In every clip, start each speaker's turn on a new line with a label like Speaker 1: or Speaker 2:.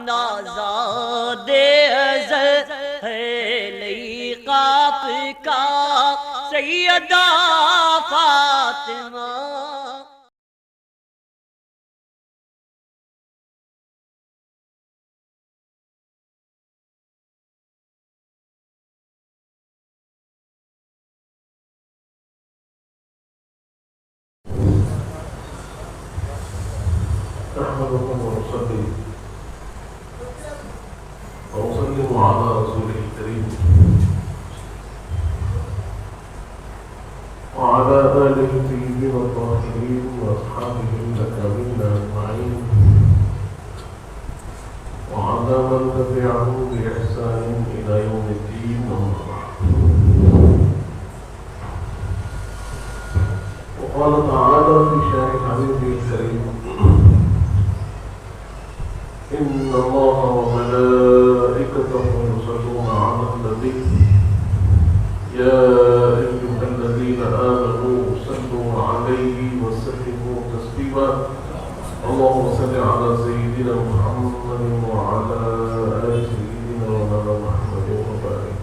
Speaker 1: نازاد ازل ہے لیقات کا سیدہ فاطمہ
Speaker 2: نحمده ونصلي وسلم على رسوله الكريم وعلى آله الطيبين الطاهرين وأصحابه الأكرمين أجمعين وعلى من تبعهم بإحسان إلى يوم الدين أما بعد. وقال تعالى في شأن حبيبه الكريم: إن الله وملائكته يصلون على النبي يا أيها الذين آمنوا صلوا عليه وسلموا تسليما اللهم صل على سيدنا محمد وعلى آل سيدنا ومولانا محمد وبارك.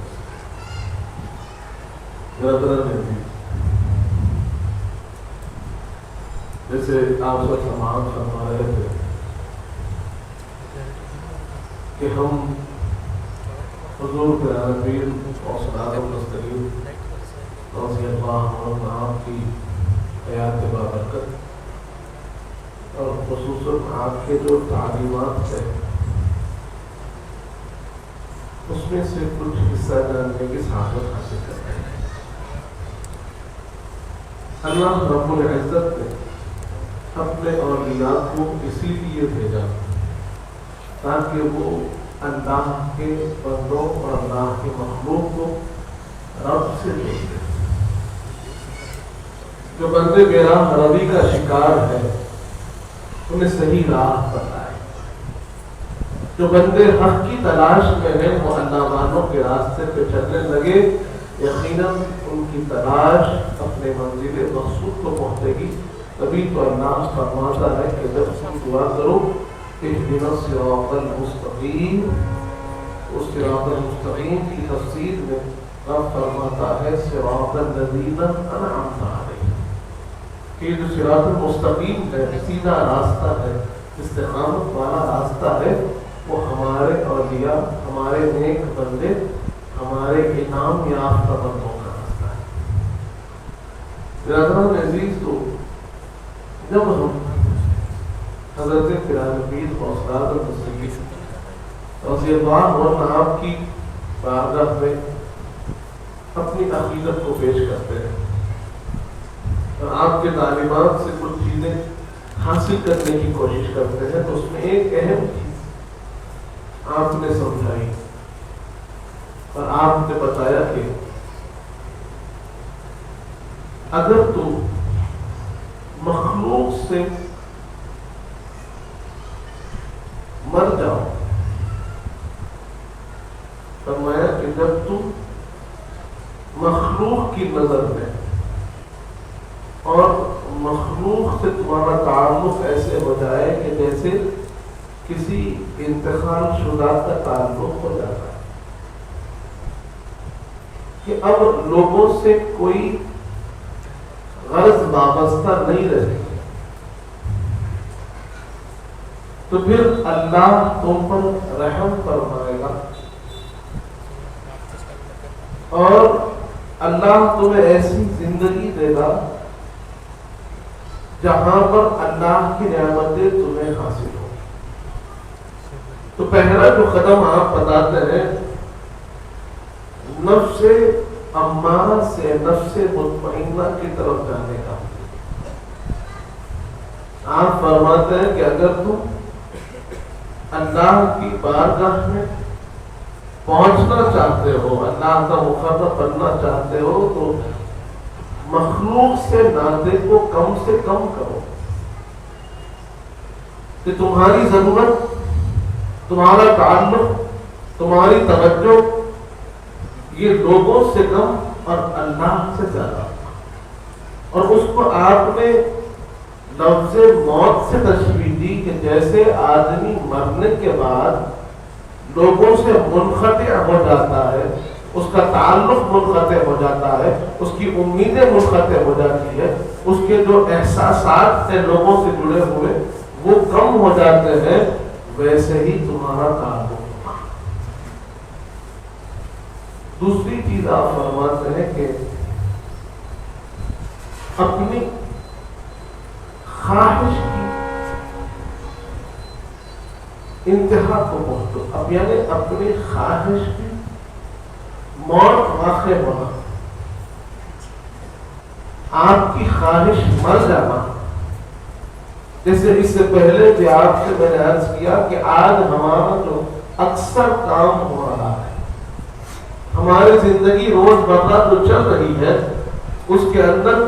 Speaker 2: جیسے آپ سب سماعت فرما رہے تھے کہ ہم حضور پیارے پیر اور سرات المستقیم رضی اللہ عنہ آپ کی حیات بابرکت اور خصوصاً آپ کے جو تعلیمات ہیں اس میں سے کچھ حصہ جاننے کی سعادت حاصل کرتے ہیں. اللہ رب العزت نے اپنے اولیاء کو اسی لیے بھیجا تاکہ وہ اللہ کے بندوں اور اللہ کے مخلوق کو رب سے جوڑ دے. جو بندے بیراہ روی کا شکار ہے انہیں صحیح راہ بتائے. جو بندے حق کی تلاش میں ہیں وہ اللہ والوں کے راستے پہ چلنے لگے یقیناً ان کی تلاش اپنے منزل مقصود کو پہنچے گی. تبھی تو اللہ فرماتا ہے کہ جب تم دعا کرو اهدنا الصراط المستقیم. اس صراط المستقیم کی تفسیر میں رب فرماتا ہے صراط الذین انعمت علیہم. کہ جو صراط المستقیم ہے سیدھا راستہ ہے استقامت والا راستہ ہے وہ ہمارے اولیاء ہمارے نیک بندے ہمارے انعام یافتہ بندوں کا راستہ ہے. برادران عزیز تو جب ہم حضرت پیارے پیر اور سرات المستقیم رضی اللہ عنہ آپ کی بارگاہ میں اپنی عقیدت کو پیش کرتے ہیں اور آپ کے تعلیمات سے کچھ چیزیں حاصل کرنے کی کوشش کرتے ہیں تو اس میں ایک اہم چیز آپ نے سمجھائی اور آپ نے بتایا کہ اگر تم مخلوق سے مر جاؤ فرمایا کہ جب تم مخلوق کی نظر میں اور مخلوق سے تمہارا تعلق ایسے ہو جائے کہ جیسے کسی انتقال شدہ کا تعلق ہو جاتا ہے کہ اب لوگوں سے کوئی غرض وابستہ نہیں رہے تو پھر اللہ تم پر رحم فرمائے گا اور اللہ تمہیں ایسی زندگی دے گا جہاں پر اللہ کی نعمتیں تمہیں حاصل ہوں. تو پہلا جو قدم آپ بتاتے ہیں نفس امارہ سے نفس مطمئنہ کی طرف جانے کا. آپ فرماتے ہیں کہ اگر تم اللہ کی بارگاہ میں پہنچنا چاہتے ہو اللہ کا مخاطب بننا چاہتے ہو تو مخلوق سے ناطے کو کم سے کم کرو کہ تمہاری ضرورت تمہارا تعلق تمہاری توجہ یہ لوگوں سے کم اور اللہ سے زیادہ. اور اس کو آپ نے لفظ موت سے تشبیہ دی کہ جیسے آدمی مرنے کے بعد لوگوں سے منقطع ہو جاتا ہے، اس کا تعلق منقطع ہو جاتا ہے، اس کی امیدیں منقطع ہو جاتی ہے، اس کے جو احساسات ہیں لوگوں سے جڑے ہوئے وہ کم ہو جاتے ہیں، ویسے ہی تمہارا تعلق۔ دوسری چیز آپ فرماتے ہیں کہ اپنی خواہش کی انتہا کو پہنچو، اب یعنی اپنی خواہش کی موت واقع ہونا، آپ کی خواہش مر جانا، جیسے اس سے پہلے بھی آپ سے میں نے عرض کیا کہ آج ہمارا جو اکثر کام ہو رہا ہے، ہماری زندگی روز مرہ جو چل رہی ہے، اس کے اندر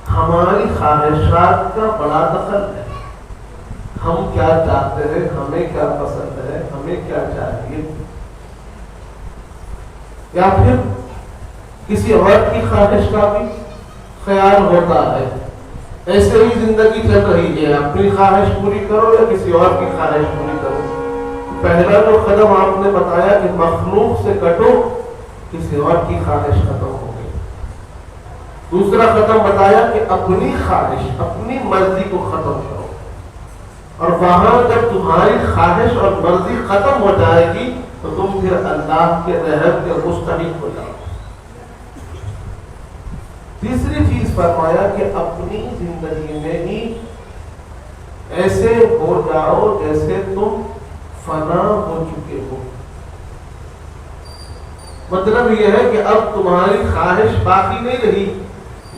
Speaker 2: ہماری خواہشات کا بڑا دخل ہے۔ ہم کیا چاہتے ہیں، ہمیں کیا پسند ہے، ہمیں کیا چاہیے، یا پھر کسی اور کی خواہش کا بھی خیال ہوتا ہے۔ ایسے ہی زندگی چل رہی ہے، اپنی خواہش پوری کرو یا کسی اور کی خواہش پوری کرو۔ پہلا جو قدم آپ نے بتایا کہ مخلوق سے کٹو، کسی اور کی خواہش ختم ہو گئی۔ دوسرا قدم بتایا کہ اپنی خواہش، اپنی مرضی کو ختم کرو، اور وہاں جب تمہاری خواہش اور مرضی ختم ہو جائے گی تو تم پھر اللہ کے رحم کے مستحق ہو جاؤ۔ تیسری چیز فرمایا کہ اپنی زندگی میں ہی ایسے ہو جاؤ جیسے تم فنا ہو چکے ہو۔ مطلب یہ ہے کہ اب تمہاری خواہش باقی نہیں رہی،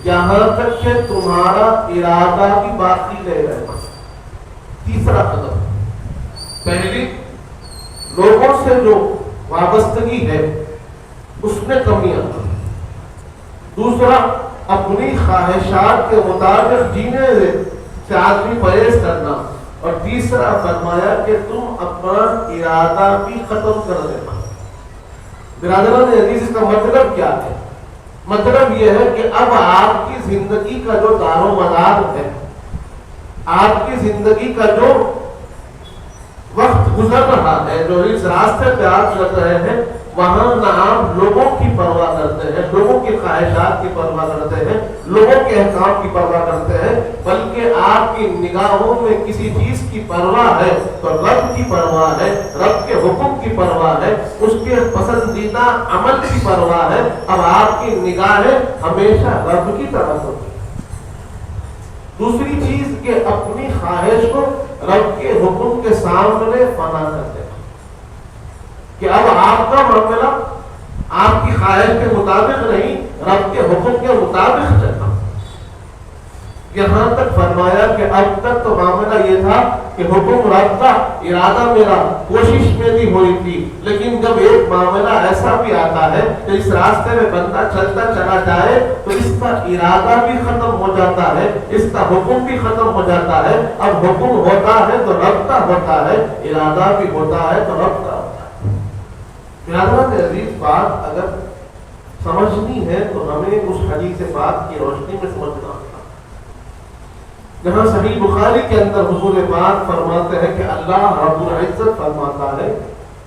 Speaker 2: یہاں تک کہ تمہارا ارادہ بھی باقی نہیں رہا۔ تیسرا قدم، پہلی لوگوں سے جو وابستگی ہے اس میں کمی آنا، دوسرا اپنی خواہشات کے مطابق جینے سے آدمی پرہیز کرنا، اور تیسرا فرمایا کہ تم اپنا ارادہ بھی ختم کر دینا۔ برادران عزیز، اس کا مطلب کیا ہے؟ مطلب یہ ہے کہ اب آپ کی زندگی کا جو دار و مدار ہے، آپ کی زندگی کا جو وقت گزر رہا ہے، جو اس راستے پہ آپ چل رہے ہیں، وہاں نہ آپ لوگوں کی پرواہ کرتے ہیں، لوگوں کی خواہشات کی پرواہ کرتے ہیں، لوگوں کے احکام کی پرواہ کرتے ہیں، بلکہ آپ کی نگاہوں میں کسی چیز کی پرواہ ہے تو رب کی پرواہ ہے، رب کے حکم کی پرواہ ہے، اس کے پسندیدہ عمل کی پرواہ ہے۔ اب آپ کی نگاہیں ہمیشہ رب کی طرف ہوتی ہے۔ دوسری چیز کہ اپنی خواہش کو رب کے حکم کے سامنے فنا کر دینا، کہ اب آپ کا معاملہ آپ کی خواہش کے مطابق نہیں، رب کے حکم کے مطابق چلنا۔ یہاں تک فرمایا کہ اب تک تو معاملہ یہ تھا کہ حکم رب کا، ارادہ میرا، کوشش میری ہوئی تھی، لیکن جب ایک معاملہ ایسا بھی آتا ہے کہ اس راستے میں بندہ چلتا چلا جائے تو اس کا ارادہ بھی ختم ہو جاتا ہے، اس کا حکم بھی ختم ہو جاتا ہے۔ اب حکم ہوتا ہے تو رب کا ہوتا ہے، ارادہ بھی ہوتا ہے تو رب کا ہوتا ہے۔ برادران عزیز، بات اگر سمجھنی ہے تو ہمیں اس حدیث پاک کی روشنی میں سمجھنا ہوگا، جہاں صحیح بخاری کے اندر حضور پاک فرماتے ہیں کہ اللہ رب العزت فرماتا ہے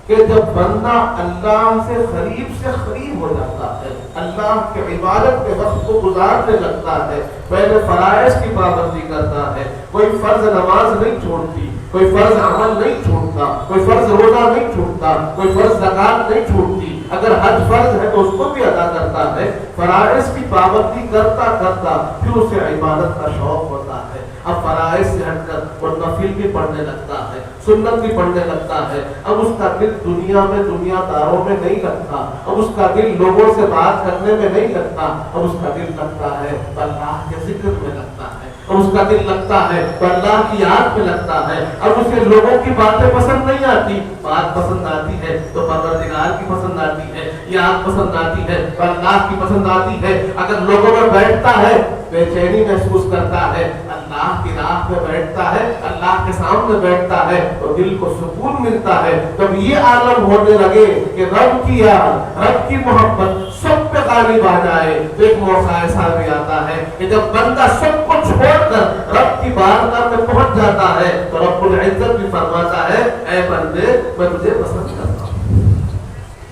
Speaker 2: کہ جب بندہ اللہ سے قریب ہو جاتا ہے، اللہ کے عبادت کے وقت کو گزارنے لگتا ہے، پہلے فرائض کی پابندی کرتا ہے، کوئی فرض نماز نہیں چھوڑتی، کوئی فرض عمل نہیں چھوڑتا، کوئی فرض روزہ نہیں چھوڑتا، کوئی فرض زکات نہیں چھوڑتی، اگر حج فرض ہے تو اس کو بھی ادا کرتا ہے، فرائض کی پابندی کرتا کرتا پھر اسے عبادت کا شوق ہوتا ہے۔ اب فرائض سے ہٹ کر وہ نفل بھی پڑھنے لگتا ہے، سنت بھی پڑھنے لگتا ہے۔ اب اس کا دل دنیا میں، دنیا داروں میں نہیں لگتا، اب اس کا دل لوگوں سے بات کرنے میں نہیں لگتا، اب اس کا دل لگتا ہے اللہ کے ذکر میں لگتا ہے، اب اس کا دل لگتا ہے تو اللہ کی یاد میں لگتا ہے۔ اب اسے لوگوں کی باتیں پسند نہیں آتی، بات پسند آتی ہے تو پروردگار کی پسند آتی ہے، یاد پسند آتی ہے تو اللہ کی پسند آتی ہے۔ اگر لوگوں میں بیٹھتا ہے بے چینی محسوس کرتا ہے، اللہ کی راہ میں بیٹھتا ہے، اللہ کے سامنے بیٹھتا ہے تو دل کو سکون ملتا ہے۔ جب یہ عالم ہونے لگے کہ رب کی یاد، رب کی محبت سب پہ غالب آ جائے تو ایک موقع ایسا بھی آتا ہے کہ جب بندہ سب کو چھوڑ کر رب کی بارگاہ میں پہنچ جاتا ہے تو رب العزت بھی فرماتا ہے اے بندے میں تجھے پسند کرتا ہوں،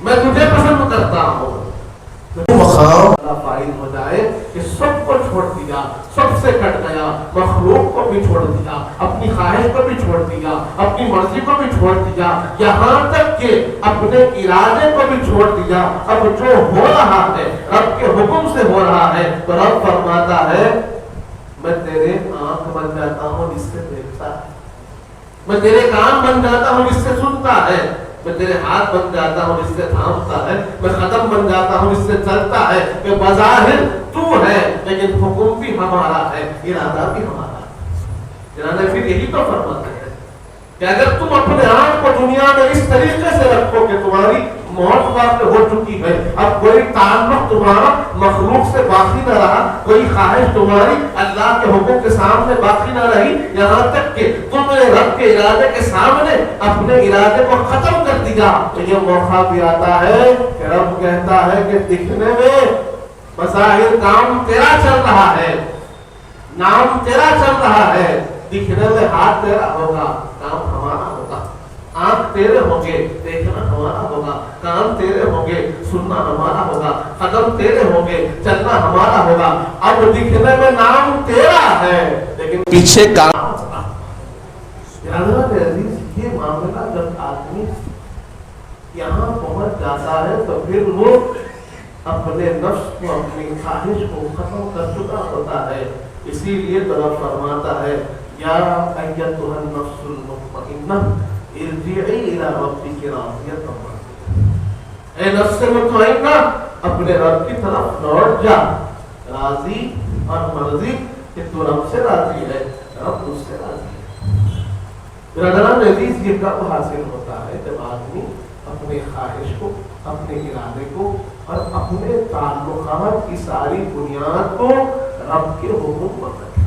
Speaker 2: میں تجھے پسند کرتا ہوں۔ مقام فائد ہو جائے کہ سب کو چھوڑ دیا، سب سے کٹ گیا، مخلوق کو بھی چھوڑ دیا، اپنی خواہش کو بھی چھوڑ دیا، اپنی مرضی کو بھی چھوڑ دیا، یہاں تک کہ اپنے ارادے کو بھی چھوڑ دیا۔ اب جو ہو رہا ہے رب کے حکم سے ہو رہا ہے تو رب فرماتا ہے میں تیرے آنکھ بن جاتا ہوں جس سے دیکھتا ہے، میں تیرے کان بن جاتا ہوں جس سے سنتا ہے، میں تیرے ہاتھ بن جاتا ہوں جس سے تھامتا ہے، میں قدم بن جاتا ہوں جس سے چلتا ہے، کہ بظاہر تو ہے لیکن حکم بھی ہمارا ہے، ارادہ بھی ہمارا ہے۔ ارادہ پھر یہی تو فرماتے ہیں کہ اگر تم اپنے آپ کو دنیا میں اس طریقے سے رکھو کہ تمہاری موت واقع ہو چکی ہے، اب کوئی تعلق تمہارا مخلوق سے باقی نہ رہا، کوئی خواہش تمہاری اللہ کے حکم کے سامنے باقی نہ رہی، یہاں تک کہ تم نے رب کے ارادے کے سامنے اپنے ارادے کو ختم کر دیا، تو یہ موقع بھی آتا ہے کہ رب کہتا ہے کہ دکھنے میں بظاہر کام تیرا چل رہا ہے، نام تیرا چل رہا ہے، دکھنے میں ہاتھ تیرا ہوگا، کام ہمارا ہوگا، آنکھ تیرے ہوں گے، دیکھنا ہمارا ہوگا، کان تیرے ہوں گے، سننا ہمارا ہوگا، قدم تیرے ہوں گے، چلنا ہمارا ہوگا۔ اب دکھنے میں نام تیرا ہے لیکن پیچھے کام ہوگا۔ حضرت عزیز یہ معاملہ جب آدمی یہاں پہنچ جاتا ہے تو پھر وہ اپنے نفس کو، اپنی خواہش کو ختم کر چکا ہوتا ہے۔ اسی لیے طرف فرماتا ہے یا ایتھا النفس المطمئنہ ارجعی الی ربک راضیۃ مرضیہ، اے نفس مطمئنہ اپنے رب کی طرف لوٹ جا، راضی اور مرضی کہ تو رب سے راضی ہے، رب اس سے راضی ہے۔ برادران عزیز یہ کب حاصل ہوتا ہے جب آدمی اپنے خواہش کو، اپنے ارادے کو اور اپنے تعلقات کی ساری بنیاد کو رب کے حکم پر رکھے،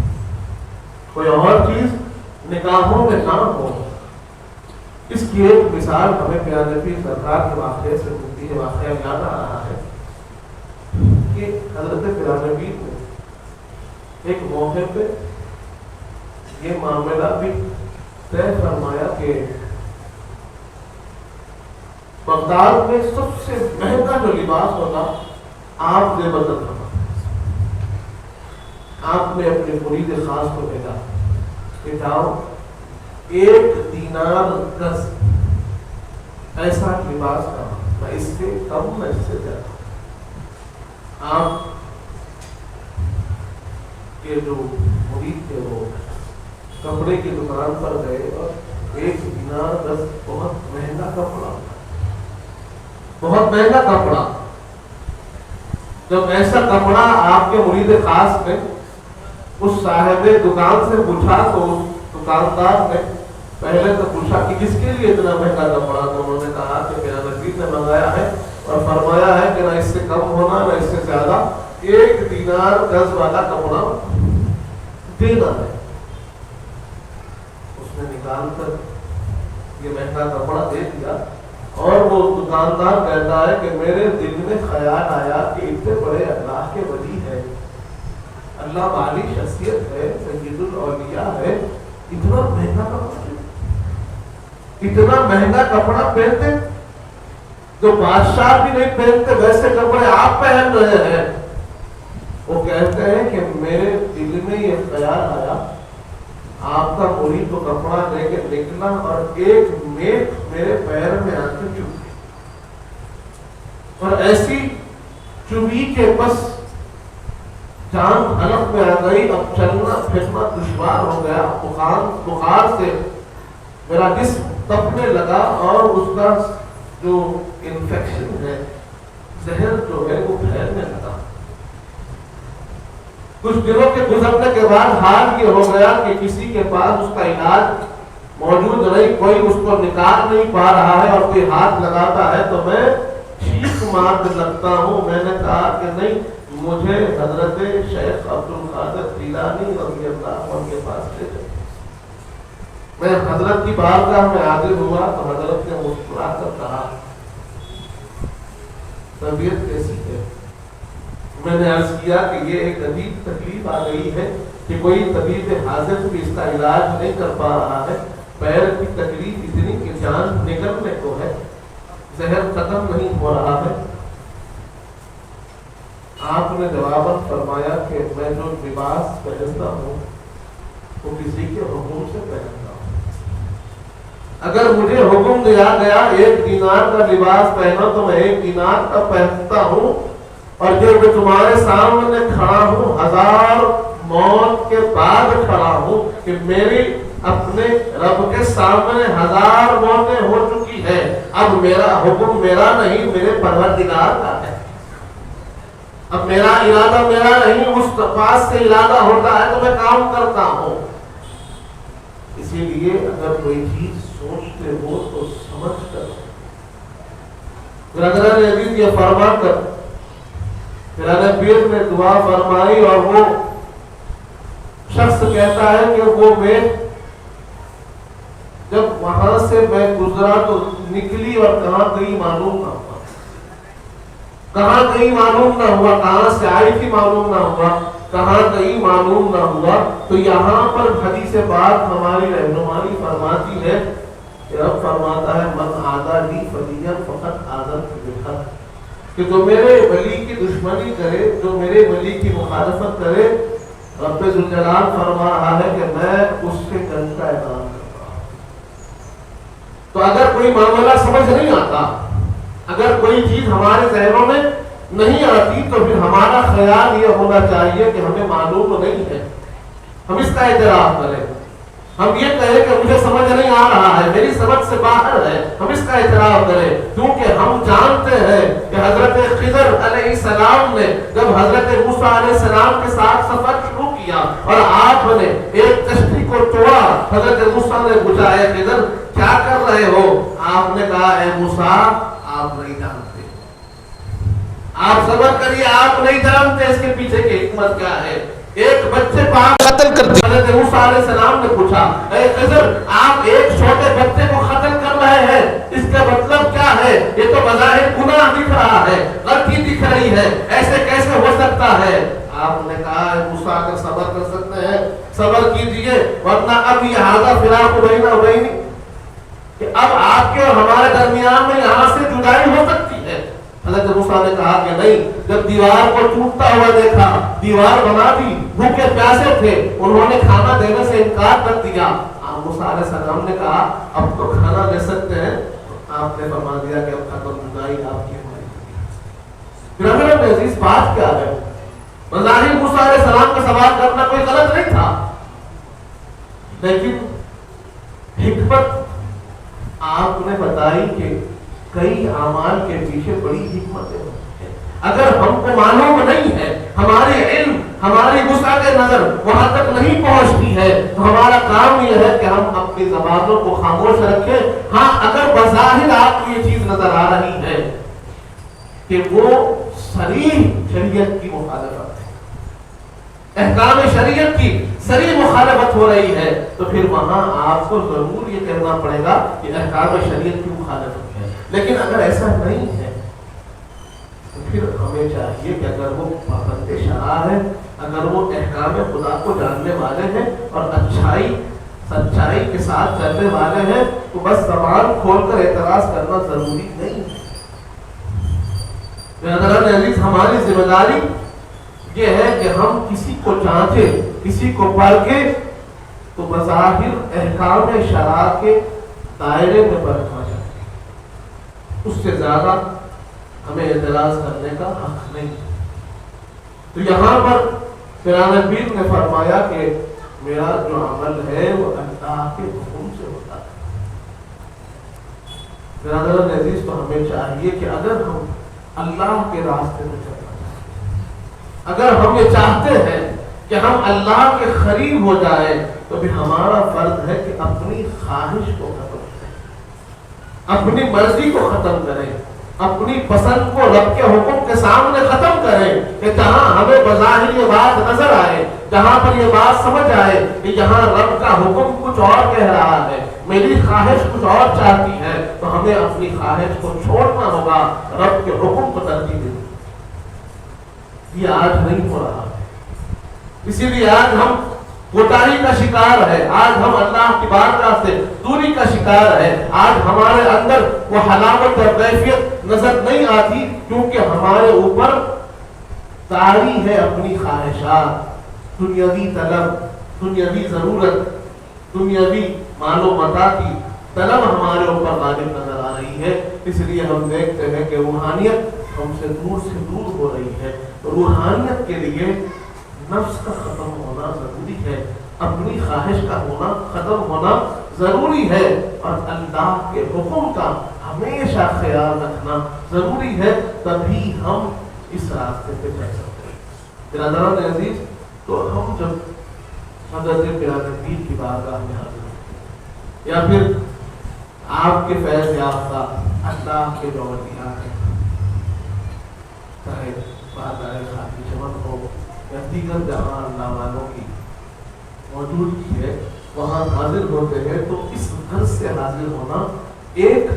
Speaker 2: کوئی اور چیز نگاہوں میں نہ ہو۔ اس کی ایک مثال ہمیں پیارے نبی سرکار کے واقعے سے ملتی ہے، واقعہ یاد آ رہا ہے کہ حضرت پیارے نبی نے ایک موقع پہ یہ معاملہ بھی طے فرمایا کہ بغداد میں سب سے مہنگا جو لباس ہوگا آپ نے بدل کرنا۔ آپ نے اپنے مرید خاص کو بھیجا کہ جاؤ 1 دینار گز ایسا لباس کا، میں اس سے کم، میں اس سے زیادہ۔ آپ کے جو مرید تھے وہ کپڑے کی دکان پر گئے اور 1 دینار گز بہت مہنگا کپڑا، بہت مہنگا کپڑا۔ جب ایسا کپڑا آپ کے مرید خاص نے اس صاحب دکان سے پوچھا تو اس دکاندار نے پہلے تو پوچھا کہ کس کے لیے اتنا مہنگا کپڑا، تو انہوں نے کہا کہ میرا نبی نے منگایا ہے اور فرمایا ہے کہ نہ اس سے کم ہونا نہ اس سے زیادہ، 1 دینار گز والا کپڑا دینا ہے۔ اس نے نکال کر یہ مہنگا کپڑا دے دیا اور وہ دکاندار کہتا ہے کہ میرے دل میں خیال آیا کہ اتنے بڑے اللہ کے ولی ہے، اللہ والی شخصیت ہے، سید الاولیاء ہے، اتنا مہنگا کپڑا، اتنا مہنگا کپڑا پہنتے جو بادشاہ بھی نہیں پہنتے ویسے کپڑے آپ پہن رہے ہیں۔ وہ کہتے ہیں کہ میرے دل میں یہ خیال آیا، آپ کا مرید تو کپڑا لے کے نکلا اور ایک میخ میرے پیر میں آ کے چبھ گئی، اور ایسی چبھی کے بس جان حلق میں آ گئی، اب چلنا پھرنا دشوار ہو گیا، بخار سے میرا جسم تپنے لگا اور اس کا جو انفیکشن ہے، زہر جو ہے وہ پھیلنے لگا۔ کچھ دنوں کے گزرنے کے بعد حال یہ ہو گیا کہ کسی کے پاس اس کا علاج موجود نہیں، کوئی اس کو نکال نہیں پا رہا ہے، اور کوئی ہاتھ لگاتا ہے تو میں چیخ مار لگتا ہوں۔ میں نے کہا کہ نہیں، مجھے حضرت شیخ عبد القادر جیلانی رضی اللہ عنہ کے پاس لے جائیں۔ میں حضرت کی بارگاہ میں حاضر ہوا تو حضرت نے مسکرا کر کہا طبیعت کیسی ہے؟ میں نے عرض کیا کہ یہ ایک عجیب تکلیف آ گئی ہے کہ کوئی طبیب حاضر بھی اس کا علاج نہیں کر پا رہا ہے، پیر کی تکلیف اتنی کہ جان نکلنے کو ہے، زہر ختم نہیں ہو رہا ہے۔ آپ نے جواباً فرمایا کہ میں جو لباس پہنتا ہوں وہ کسی کے حکم سے پہنتا ہوں۔ اگر مجھے حکم دیا گیا 1 دینار کا لباس پہنو تو میں 1 دینار کا پہنتا ہوں، اور جو میں تمہارے سامنے کھڑا ہوں 1000 موت کے بعد کھڑا ہوں کہ میری اپنے رب کے سامنے 1000 موتیں ہو چکی ہیں، اب میرا حکم میرا نہیں میرے پروردگار کا ہے، اب میرا ارادہ میرا نہیں اس پاس سے ارادہ ہوتا ہے تو میں کام کرتا ہوں۔ اسی لیے اگر کوئی چیز سوچتے ہو تو سمجھ کر، برادران عزیز یہ فرما کر پیرانے پیر نے دعا فرمائی، اور وہ شخص کہتا ہے کہ وہ میں جب وہاں سے میں گزرا تو نکلی اور کہاں گئی معلوم نہ ہوا، کہاں گئی معلوم نہ ہوا، کہاں سے آئی تھی معلوم نہ ہوا، کہاں گئی معلوم نہ ہوا۔ تو یہاں پر حدیث پاک ہماری رہنمائی فرماتی ہے، رب فرماتا ہے من عادی لی ولیا فقد آذنتہ بالحرب، کہ جو میرے ولی کی دشمنی کرے، جو میرے ولی کی مخالفت کرے، رب ذوالجلال فرما رہا ہے کہ میں اس سے جنگ کا اعلان کرتا ہوں۔ تو اگر کوئی معاملہ سمجھ نہیں آتا، اگر کوئی چیز ہمارے ذہنوں میں نہیں آتی، تو پھر ہمارا خیال یہ ہونا چاہیے کہ ہمیں معلوم نہیں ہے، ہم اس کا اعتراف کریں، ہم یہ کہیں کہ مجھے سمجھ نہیں آ رہا ہے، میری سمجھ سے باہر ہے، ہم اس کا اعتراف کریں، کیونکہ ہم جانتے ہیں کہ حضرت خضر علیہ السلام نے جب حضرت موسیٰ علیہ السلام کے ساتھ سفر شروع کیا اور آپ نے ایک کشتی کو توڑا، حضرت موسیٰ نے پوچھا اے خضر کیا کر رہے ہو؟ آپ نے کہا اے موسیٰ آپ نہیں جانتے، آپ صبر کریے، آپ نہیں جانتے اس کے پیچھے کی حکمت کیا ہے۔ ایک بچے کو آپ قتل کر دیا، حضرت موسیٰ علیہ السلام نے پوچھا اے خضر آپ ایک چھوٹے بچے کو قتل کر رہے ہیں، اس کا مطلب کیا ہے؟ یہ تو بظاہر گناہ دکھ رہا ہے، غلطی دکھ رہی ہے، ایسے کیسے ہو سکتا ہے؟ آپ نے کہا اے موسیٰ اگر صبر کر سکتے ہیں صبر کیجئے، ورنہ اب یہ ھذا فراق بیننا و بینک، کہ اب آپ کے اور ہمارے درمیان میں یہاں سے جدائی ہو سکتی ہے۔ حضرت موسیٰ نے کہا کہ نہیں، جب دیوار کو ٹوٹتا ہوا دیکھا، دیوار بنا دی، بھوکے پیاسے تھے، انہوں نے کھانا دینے سے انکار کر دیا۔ موسیٰ علیہ السلام نے کہا اب تو کھانا دے سکتے ہیں، آپ نے فرما دیا کہ اب ختم جدائی آپ کی ہماری۔ برادران عزیز بات کیا ہے؟ بظاہر موسیٰ علیہ السلام کا سوال کرنا کوئی غلط نہیں تھا، لیکن حکمت آپ نے بتائی کہ کئی اعمال کے پیچھے بڑی حکمتیں ہوتی ہیں۔ اگر ہم کو معلوم نہیں ہے، ہمارے علم ہماری وسعت نظر وہاں تک نہیں پہنچتی ہے، تو ہمارا کام یہ ہے کہ ہم اپنی زبانوں کو خاموش رکھیں۔ ہاں اگر بظاہر آپ کو یہ چیز نظر آ رہی ہے کہ وہ صریح شریعت کی مخالفت ہے، احکام شریعت کی صریح مخالفت ہو رہی ہے، تو پھر وہاں آپ کو ضرور یہ کہنا پڑے گا کہ احکام شریعت کی مخالفت ہے۔ لیکن اگر ایسا نہیں ہے تو پھر ہمیں چاہیے کہ اگر وہ پابند شرع ہے، اگر وہ احکام خدا کو جاننے والے ہیں اور اچھائی سچائی کے ساتھ چلنے والے ہیں، تو بس زبان کھول کر اعتراض کرنا ضروری نہیں ہے۔ برادران عزیز ہماری ذمہ داری یہ ہے کہ ہم کسی کو چانچے، کسی کو پرکھیں تو بظاہر احکام شرع کے دائرے میں پرکھا جائے، اس سے زیادہ ہمیں اعتراض کرنے کا حق نہیں۔ تو یہاں پر پیرانے پیر نے فرمایا کہ میرا جو عمل ہے وہ اللہ کے حکم سے ہوتا ہے۔ برادران عزیز تو ہمیں چاہیے کہ اگر ہم اللہ کے راستے میں چلنا چاہتے ہیں، اگر ہم یہ چاہتے ہیں کہ ہم اللہ کے قریب ہو جائیں، تو بھی ہمارا فرض ہے کہ اپنی خواہش کو ختم کریں، اپنی مرضی کو ختم کریں، اپنی پسند کو رب کے حکم کے سامنے ختم کریں، کہ جہاں ہمیں بظاہر یہ بات نظر آئے، جہاں پر یہ بات سمجھ آئے کہ یہاں رب کا حکم کچھ اور کہہ رہا ہے، میری خواہش کچھ اور چاہتی ہے، تو ہمیں اپنی خواہش کو چھوڑنا ہوگا، رب کے حکم کو ترجیح دینی۔ یہ آج نہیں ہو رہا ہے، اسی لیے آج ہم کوتاہی کا شکار ہے، آج ہم اللہ کی بارگاہ سے دوری کا شکار ہے، آج ہمارے اندر وہ حلاوت اور کیفیت نظر نہیں آتی، کیونکہ ہمارے اوپر طاری ہے اپنی خواہشات، دنیاوی طلب، دنیاوی ضرورت، دنیاوی مال و متاع کی طلب ہمارے اوپر غالب نظر آ رہی ہے۔ اس لیے ہم دیکھتے ہیں کہ روحانیت ہم سے دور ہو رہی ہے۔ روحانیت کے لیے نفس کا ختم ہونا ضروری ہے، اپنی خواہش کا ہونا ختم ہونا ضروری ہے، اور اللہ کے حکم کا ہمیشہ خیال رکھنا ضروری ہے، تبھی ہم اس راستے پہ چل سکتے ہیں۔ برادران عزیز، تو ہم جب حضرت پیرامبر کی بارگاہ میں حاضر ہوتے ہیں، یا پھر آپ کے فیض یافتہ اللہ کے جو اولیاء ہیں، چاہے بارگاہ خاکی چمن ہو یا دیگر جہاں اللہ والوں کی موجودگی ہے، وہاں حاضر ہوتے ہیں، تو اس غرض سے حاضر ہونا، ایک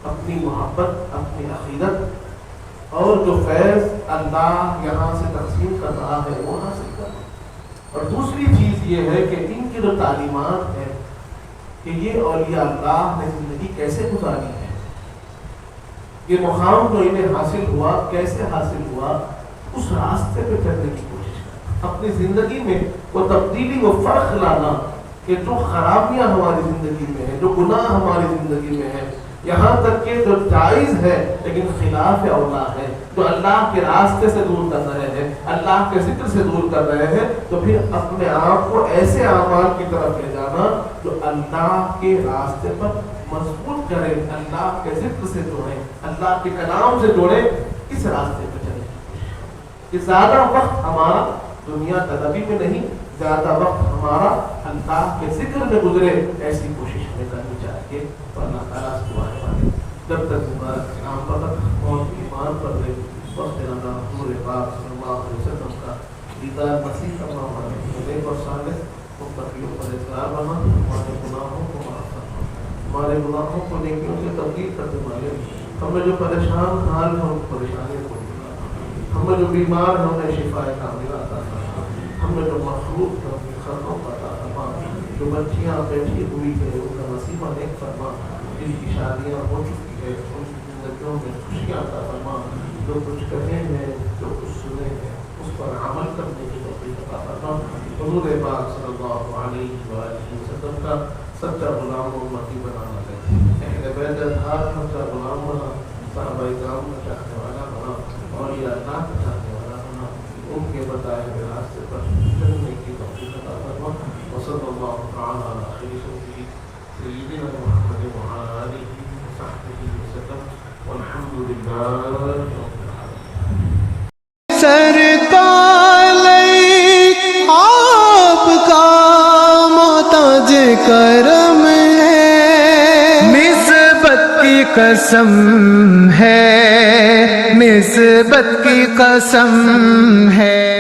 Speaker 2: اپنی محبت، اپنی عقیدت اور جو فیض اللہ یہاں سے تقسیم کر رہا ہے وہ حاصل کرنا، اور دوسری چیز یہ ہے کہ ان کی جو تعلیمات ہیں کہ یہ اولیاء اللہ نے زندگی کیسے گزاری ہے، یہ مقام جو انہیں حاصل ہوا کیسے حاصل ہوا، اس راستے پہ چلنے کی کوشش کرنا، اپنی زندگی میں وہ تبدیلی، وہ فرق لانا کہ جو خرابیاں ہماری زندگی میں ہیں، جو گناہ ہماری زندگی میں ہیں، یہاں تک کہ جو جائز ہے لیکن خلاف اولا ہے، جو اللہ کے راستے سے دور کر رہے ہیں، اللہ کے ذکر سے دور کر رہے ہیں، تو پھر اپنے آپ کو ایسے اعمال کی طرف لے جانا جو اللہ کے راستے پر مضبوط کرے، اللہ کے ذکر سے جوڑے، اللہ کے کلام سے جوڑے، اس راستے پہ چلے کہ زیادہ وقت ہمارا دنیا طلبی میں نہیں، زیادہ وقت ہمارا اللہ کے ذکر میں گزرے، ایسی کوشش ہمیں کرنی چاہیے۔ اور اللہ تعالیٰ سے دعا ہے جب تک مبارک انعام پر اور ایمان پر رہے، وقت اللہ حضور پاک صلی اللہ علیہ وسلم کا دیدار نصیب کرنا، ہمارے اور صالح متقیوں پر اقرار رہنا، ہمارے گناہوں کو معاف کرنا، ہمارے گناہوں کو نیکیوں سے تبدیل کرنے والے، ہمیں جو پریشان حال ہیں ان پریشانیوں کو دلانا، ہمیں جو بیمار ہیں انہیں شفا کاملہ عطا کرنا، ہمیں جو مخلوق ہیں ان کے خطروں کا عطا فرما، جو بچیاں بیٹھی ہوئی ہیں ان کا نصیبہ نیک فرما، جن کی شادیاں ہو چکی ہے ان کی زندگیوں میں خوشیاں عطا فرما، جو کچھ کہے ہیں جو کچھ سنے ہیں اس پر عمل کرنے کی توفیق عطا فرما۔ حضور پاک صلی اللہ علیہ وآلہ وسلم کا سچا غلام و امتی بنانا ہے، اہل بیت اطہار کا سچا غلام بنا، صحابہ کرام کا چاہنے والا بنا، اولیاء اللہ کا چاہنے والا بنا، ان کے بتائے ہوئے راستے پر چلنے کی توفیق عطا فرما۔ وصلی اللہ تعالی علی خیر خلقہ سیدنا محمد وعلی آلہ وصحبہ وسلم، والحمد للہ رب العالمین۔
Speaker 3: سرکار آپ کا محتاج کرم ہے، نسبت کی قسم ہے، نسبت کی قسم ہے۔